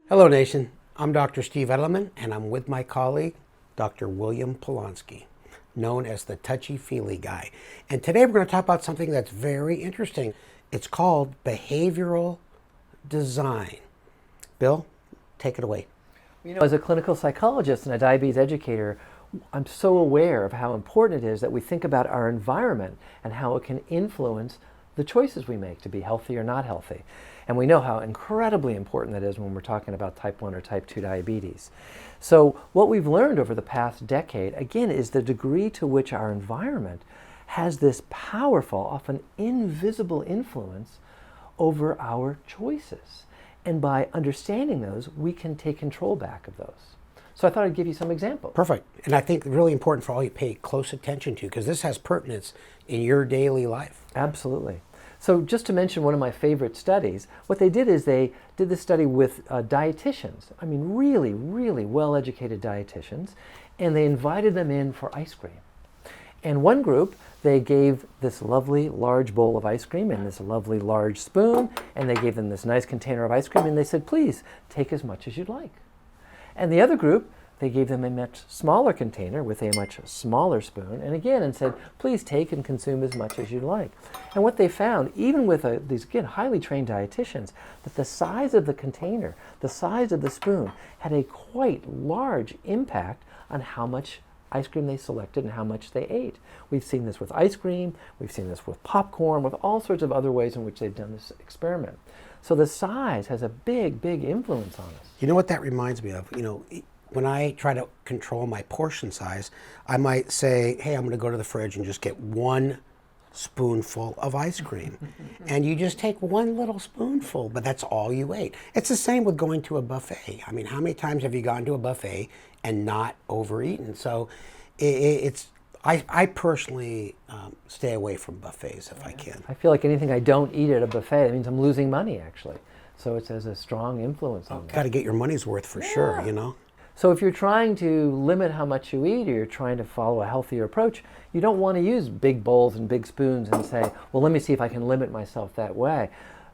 Hello, Nation. I'm Dr. Steve Edelman, and I'm with my colleague, Dr. William Polonski, known as the touchy-feely guy. And today we're going to talk about something that's very interesting. It's called behavioral design. Bill, take it away. As a clinical psychologist and a diabetes educator, I'm so aware of how important it is that we think about our environment and how it can influence the choices we make to be healthy or not healthy. And we know how incredibly important that is when we're talking about type 1 or type 2 diabetes. So what we've learned over the past decade, again, is the degree to which our environment has this powerful, often invisible influence over our choices. And by understanding those, we can take control back of those. So I thought I'd give you some examples. Perfect. And I think really important for all you to pay close attention to, because this has pertinence in your daily life. Absolutely. So just to mention one of my favorite studies, what they did is they did this study with dietitians. I mean, really, really well-educated dietitians. And they invited them in for ice cream. And one group, they gave this lovely large bowl of ice cream and this lovely large spoon, and they gave them this nice container of ice cream, and they said, please, take as much as you'd like. And the other group, they gave them a much smaller container with a much smaller spoon, and again, and said, please take and consume as much as you'd like. And what they found, even with these, again, highly trained dietitians, that the size of the container, the size of the spoon, had a quite large impact on how much ice cream they selected and how much they ate. We've seen this with ice cream, we've seen this with popcorn, with all sorts of other ways in which they've done this experiment. So the size has a big, big influence on us. You know what that reminds me of? When I try to control my portion size, I might say, hey, I'm going to go to the fridge and just get one spoonful of ice cream. And you just take one little spoonful, but that's all you ate. It's the same with going to a buffet. I mean, how many times have you gone to a buffet and not overeaten? So I personally stay away from buffets if I can. I feel like anything I don't eat at a buffet, that means I'm losing money, actually. So it has a strong influence on that. Got to get your money's worth for sure, you know? So if you're trying to limit how much you eat, or you're trying to follow a healthier approach, you don't want to use big bowls and big spoons and say, well, let me see if I can limit myself that way.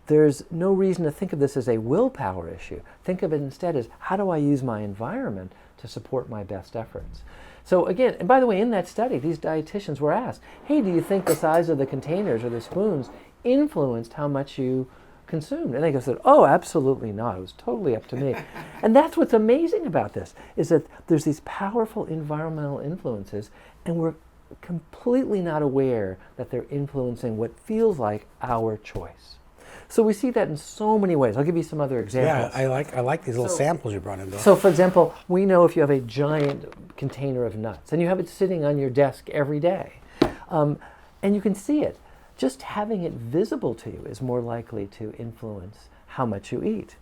There's no reason to think of this as a willpower issue. Think of it instead as, how do I use my environment to support my best efforts? So again, and by the way, in that study, these dietitians were asked, hey, do you think the size of the containers or the spoons influenced how much you consumed? And they said, oh, absolutely not. It was totally up to me. And that's what's amazing about this, is that there's these powerful environmental influences, and we're completely not aware that they're influencing what feels like our choice. So we see that in so many ways. I'll give you some other examples. Yeah, I like these little samples you brought in, Bill. So for example, we know if you have a giant container of nuts and you have it sitting on your desk every day, and you can see it, just having it visible to you is more likely to influence how much you eat.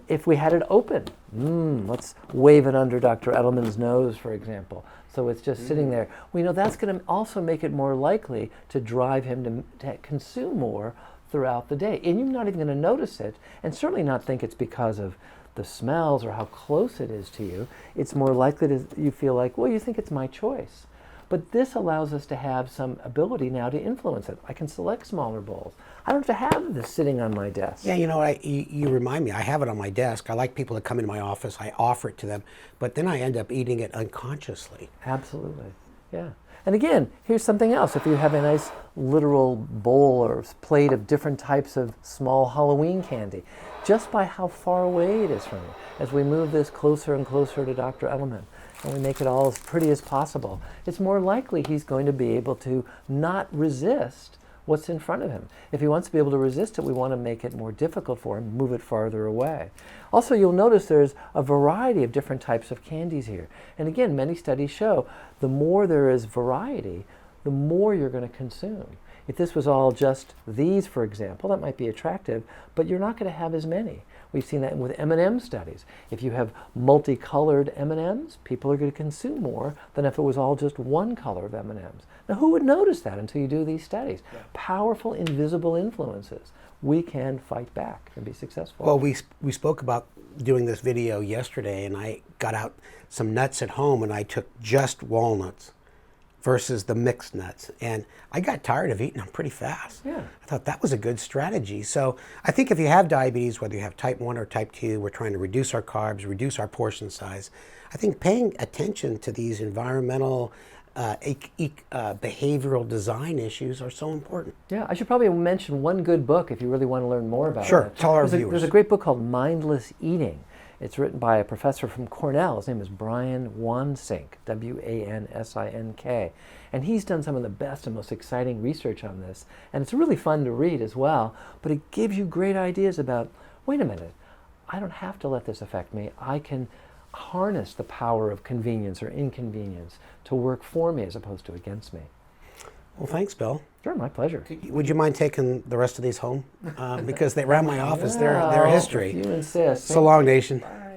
If we had it open, let's wave it under Dr. Edelman's nose, for example, so it's just sitting there. We know that's going to also make it more likely to drive him to consume more throughout the day. And you're not even going to notice it, and certainly not think it's because of the smells or how close it is to you. It's more likely to you feel like, well, you think it's my choice. But this allows us to have some ability now to influence it. I can select smaller bowls. I don't have to have this sitting on my desk. Yeah, you know, you remind me, I have it on my desk. I like people to come into my office, I offer it to them, but then I end up eating it unconsciously. Absolutely, yeah. And again, here's something else. If you have a nice literal bowl or plate of different types of small Halloween candy, just by how far away it is from you, as we move this closer and closer to Dr. Edelman, and we make it all as pretty as possible, it's more likely he's going to be able to not resist what's in front of him. If he wants to be able to resist it, we want to make it more difficult for him, move it farther away. Also, you'll notice there's a variety of different types of candies here. And again, many studies show the more there is variety, the more you're going to consume. If this was all just these, for example, that might be attractive, but you're not going to have as many. We've seen that with M&M studies. If you have multicolored M&Ms, people are going to consume more than if it was all just one color of M&Ms. Now, who would notice that until you do these studies? Yeah. Powerful, invisible influences. We can fight back and be successful. Well, we spoke about doing this video yesterday, and I got out some nuts at home, and I took just walnuts. versus the mixed nuts. And I got tired of eating them pretty fast. Yeah. I thought that was a good strategy. So I think if you have diabetes, whether you have type 1 or type 2, we're trying to reduce our carbs, reduce our portion size. I think paying attention to these environmental, behavioral design issues are so important. Yeah, I should probably mention one good book if you really want to learn more about Sure, it. tell our There's viewers. a great book called Mindless Eating. It's written by a professor from Cornell. His name is Brian Wansink, W-A-N-S-I-N-K. And he's done some of the best and most exciting research on this. And it's really fun to read as well, but it gives you great ideas about, wait a minute, I don't have to let this affect me. I can harness the power of convenience or inconvenience to work for me as opposed to against me. Well, thanks, Bill. Sure, my pleasure. Would you mind taking the rest of these home? Because they're around my office. They're Well, history. if you insist. So long, nation. Bye.